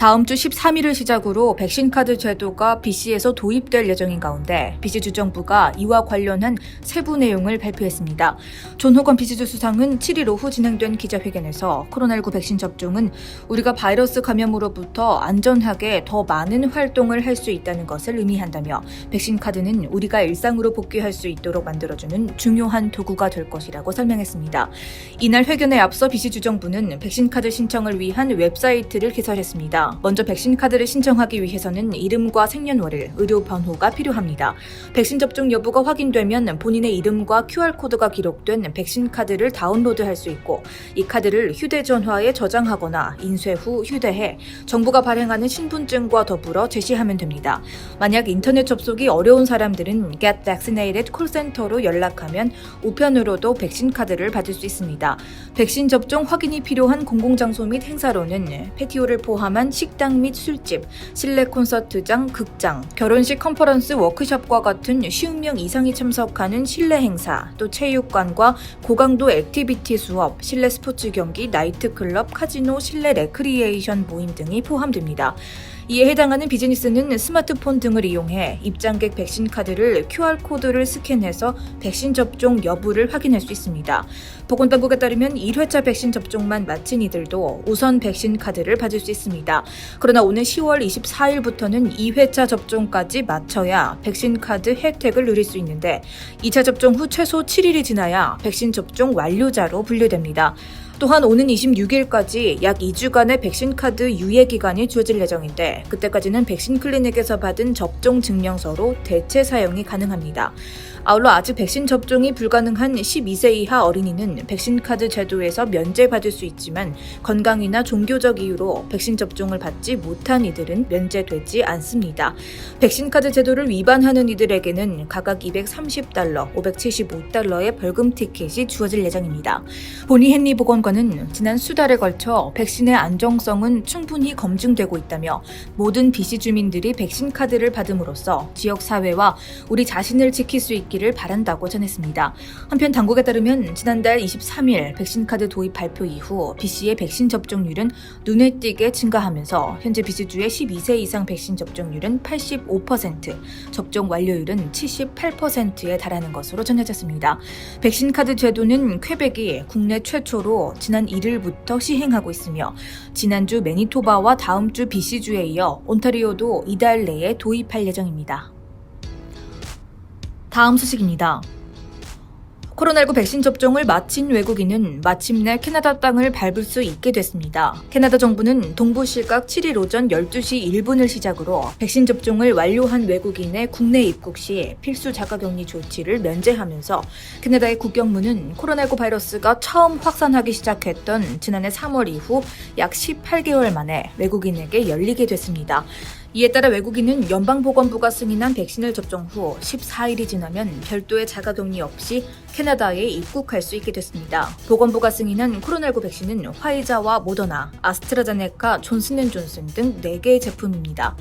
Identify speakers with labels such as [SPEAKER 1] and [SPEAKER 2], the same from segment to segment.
[SPEAKER 1] 다음 주 13일을 시작으로 백신 카드 제도가 BC에서 도입될 예정인 가운데 BC 주정부가 이와 관련한 세부 내용을 발표했습니다. 존호건 BC주 수상은 7일 오후 진행된 기자회견에서 코로나19 백신 접종은 우리가 바이러스 감염으로부터 안전하게 더 많은 활동을 할 수 있다는 것을 의미한다며 백신 카드는 우리가 일상으로 복귀할 수 있도록 만들어주는 중요한 도구가 될 것이라고 설명했습니다. 이날 회견에 앞서 BC 주정부는 백신 카드 신청을 위한 웹사이트를 개설했습니다. 먼저 백신 카드를 신청하기 위해서는 이름과 생년월일, 의료 번호가 필요합니다. 백신 접종 여부가 확인되면 본인의 이름과 QR코드가 기록된 백신 카드를 다운로드할 수 있고 이 카드를 휴대전화에 저장하거나 인쇄 후 휴대해 정부가 발행하는 신분증과 더불어 제시하면 됩니다. 만약 인터넷 접속이 어려운 사람들은 Get Vaccinated 콜센터로 연락하면 우편으로도 백신 카드를 받을 수 있습니다. 백신 접종 확인이 필요한 공공장소 및 행사로는 패티오를 포함한 식당 및 술집, 실내 콘서트장, 극장, 결혼식 컨퍼런스 워크숍과 같은 50명 이상이 참석하는 실내 행사, 또 체육관과 고강도 액티비티 수업, 실내 스포츠 경기, 나이트클럽, 카지노, 실내 레크리에이션 모임 등이 포함됩니다. 이에 해당하는 비즈니스는 스마트폰 등을 이용해 입장객 백신 카드를 QR코드를 스캔해서 백신 접종 여부를 확인할 수 있습니다. 보건당국에 따르면 1회차 백신 접종만 마친 이들도 우선 백신 카드를 받을 수 있습니다. 그러나 오는 10월 24일부터는 2회차 접종까지 마쳐야 백신 카드 혜택을 누릴 수 있는데 2차 접종 후 최소 7일이 지나야 백신 접종 완료자로 분류됩니다. 또한 오는 26일까지 약 2주간의 백신 카드 유예 기간이 주어질 예정인데 그때까지는 백신 클리닉에서 받은 접종 증명서로 대체 사용이 가능합니다. 아울러 아직 백신 접종이 불가능한 12세 이하 어린이는 백신 카드 제도에서 면제받을 수 있지만 건강이나 종교적 이유로 백신 접종을 받지 못한 이들은 면제되지 않습니다. 백신 카드 제도를 위반하는 이들에게는 각각 $230, $575의 벌금 티켓이 주어질 예정입니다. 보니 헨리 보건관은 지난 수달에 걸쳐 백신의 안정성은 충분히 검증되고 있다며 모든 BC 주민들이 백신 카드를 받음으로써 지역사회와 우리 자신을 지킬 수 있기를 바란다고 전했습니다. 한편 당국에 따르면 지난달 23일 백신 카드 도입 발표 이후 BC의 백신 접종률은 눈에 띄게 증가하면서 현재 BC주의 12세 이상 백신 접종률은 85%, 접종 완료율은 78%에 달하는 것으로 전해졌습니다. 백신 카드 제도는 퀘벡이 국내 최초로 지난 1일부터 시행하고 있으며 지난주 매니토바와 다음 주 BC주에 이어 온타리오도 이달 내에 도입할 예정입니다. 다음 소식입니다. 코로나19 백신 접종을 마친 외국인은 마침내 캐나다 땅을 밟을 수 있게 됐습니다. 캐나다 정부는 동부 시각 7일 오전 12시 1분을 시작으로 백신 접종을 완료한 외국인의 국내 입국 시 필수 자가격리 조치를 면제하면서 캐나다의 국경문은 코로나19 바이러스가 처음 확산하기 시작했던 지난해 3월 이후 약 18개월 만에 외국인에게 열리게 됐습니다. 이에 따라 외국인은 연방보건부가 승인한 백신을 접종 후 14일이 지나면 별도의 자가격리 없이 캐나다에 입국할 수 있게 됐습니다. 보건부가 승인한 코로나19 백신은 화이자와 모더나, 아스트라제네카, 존슨앤존슨 등 4개의 제품입니다.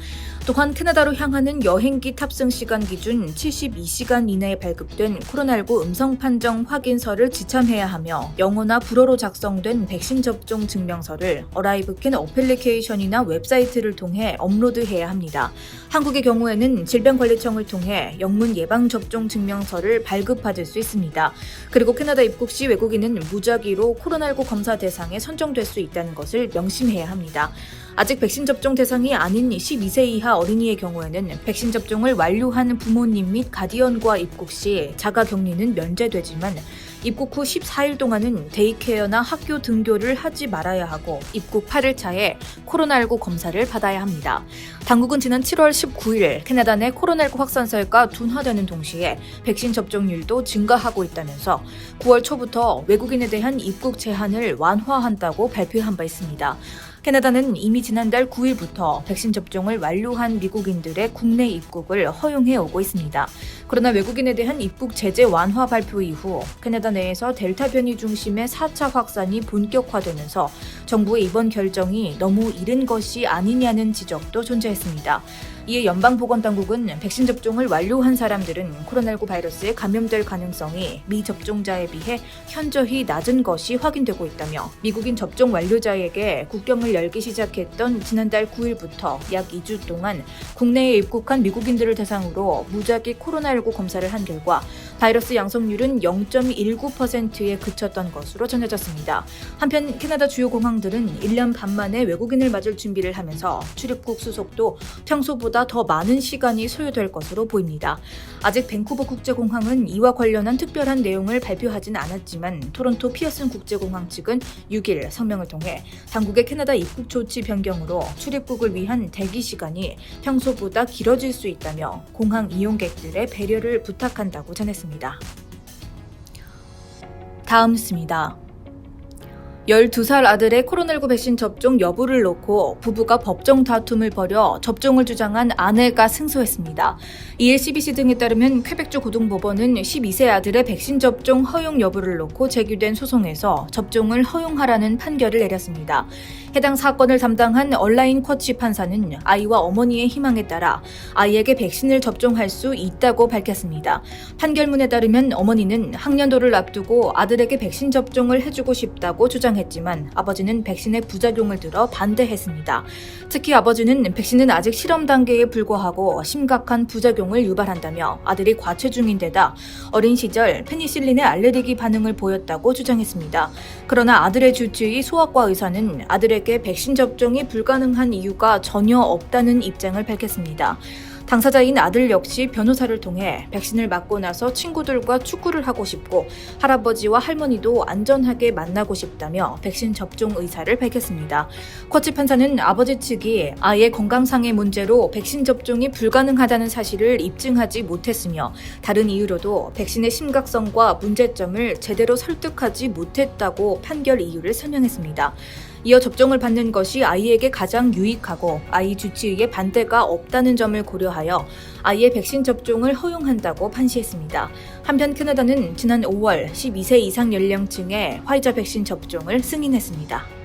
[SPEAKER 1] 또한 캐나다로 향하는 여행기 탑승 시간 기준 72시간 이내에 발급된 코로나19 음성 판정 확인서를 지참해야 하며 영어나 불어로 작성된 백신 접종 증명서를 어라이브캔 어플리케이션이나 웹사이트를 통해 업로드해야 합니다. 한국의 경우에는 질병관리청을 통해 영문 예방접종 증명서를 발급받을 수 있습니다. 그리고 캐나다 입국 시 외국인은 무작위로 코로나19 검사 대상에 선정될 수 있다는 것을 명심해야 합니다. 아직 백신 접종 대상이 아닌 12세 이하 어린이의 경우에는 백신 접종을 완료한 부모님 및 가디언과 입국 시 자가격리는 면제되지만 입국 후 14일 동안은 데이케어나 학교 등교를 하지 말아야 하고 입국 8일 차에 코로나19 검사를 받아야 합니다. 당국은 지난 7월 19일 캐나다 내 코로나19 확산세가 둔화되는 동시에 백신 접종률도 증가하고 있다면서 9월 초부터 외국인에 대한 입국 제한을 완화한다고 발표한 바 있습니다. 캐나다는 이미 지난달 9일부터 백신 접종을 완료한 미국인들의 국내 입국을 허용해 오고 있습니다. 그러나 외국인에 대한 입국 제재 완화 발표 이후 캐나다 내에서 델타 변이 중심의 4차 확산이 본격화되면서 정부의 이번 결정이 너무 이른 것이 아니냐는 지적도 존재했습니다. 이에 연방보건당국은 백신 접종을 완료한 사람들은 코로나19 바이러스에 감염될 가능성이 미접종자에 비해 현저히 낮은 것이 확인되고 있다며 미국인 접종 완료자에게 국경을 열기 시작했던 지난달 9일부터 약 2주 동안 국내에 입국한 미국인들을 대상으로 무작위 코로나19 검사를 한 결과 바이러스 양성률은 0.19%에 그쳤던 것으로 전해졌습니다. 한편 캐나다 주요 공항들은 1년 반 만에 외국인을 맞을 준비를 하면서 출입국 수속도 평소보다 더 많은 시간이 소요될 것으로 보입니다. 아직 밴쿠버 국제공항은 이와 관련한 특별한 내용을 발표하진 않았지만 토론토 피어슨 국제공항 측은 6일 성명을 통해 당국의 캐나다 입국 조치 변경으로 출입국을 위한 대기 시간이 평소보다 길어질 수 있다며 공항 이용객들의 배려를 부탁한다고 전했습니다. 다음 뉴스입니다. 12살 아들의 코로나19 백신 접종 여부를 놓고 부부가 법정 다툼을 벌여 접종을 주장한 아내가 승소했습니다. 이에 CBC 등에 따르면 퀘벡주 고등법원은 12세 아들의 백신 접종 허용 여부를 놓고 제기된 소송에서 접종을 허용하라는 판결을 내렸습니다. 해당 사건을 담당한 얼라인 쿼치 판사는 아이와 어머니의 희망에 따라 아이에게 백신을 접종할 수 있다고 밝혔습니다. 판결문에 따르면 어머니는 학년도를 앞두고 아들에게 백신 접종을 해주고 싶다고 주장했지만 아버지는 백신의 부작용을 들어 반대했습니다. 특히 아버지는 백신은 아직 실험 단계에 불과하고 심각한 부작용을 유발한다며 아들이 과체중인데다 어린 시절 페니실린에 알레르기 반응을 보였다고 주장했습니다. 그러나 아들의 주치의 소아과 의사는 아들에게 백신 접종이 불가능한 이유가 전혀 없다는 입장을 밝혔습니다. 당사자인 아들 역시 변호사를 통해 백신을 맞고 나서 친구들과 축구를 하고 싶고 할아버지와 할머니도 안전하게 만나고 싶다며 백신 접종 의사를 밝혔습니다. 쿼치 판사는 아버지 측이 아이의 건강상의 문제로 백신 접종이 불가능하다는 사실을 입증하지 못했으며 다른 이유로도 백신의 심각성과 문제점을 제대로 설득하지 못했다고 판결 이유를 설명했습니다. 이어 접종을 받는 것이 아이에게 가장 유익하고 아이 주치의의 반대가 없다는 점을 고려하여 아이의 백신 접종을 허용한다고 판시했습니다. 한편 캐나다는 지난 5월 12세 이상 연령층의 화이자 백신 접종을 승인했습니다.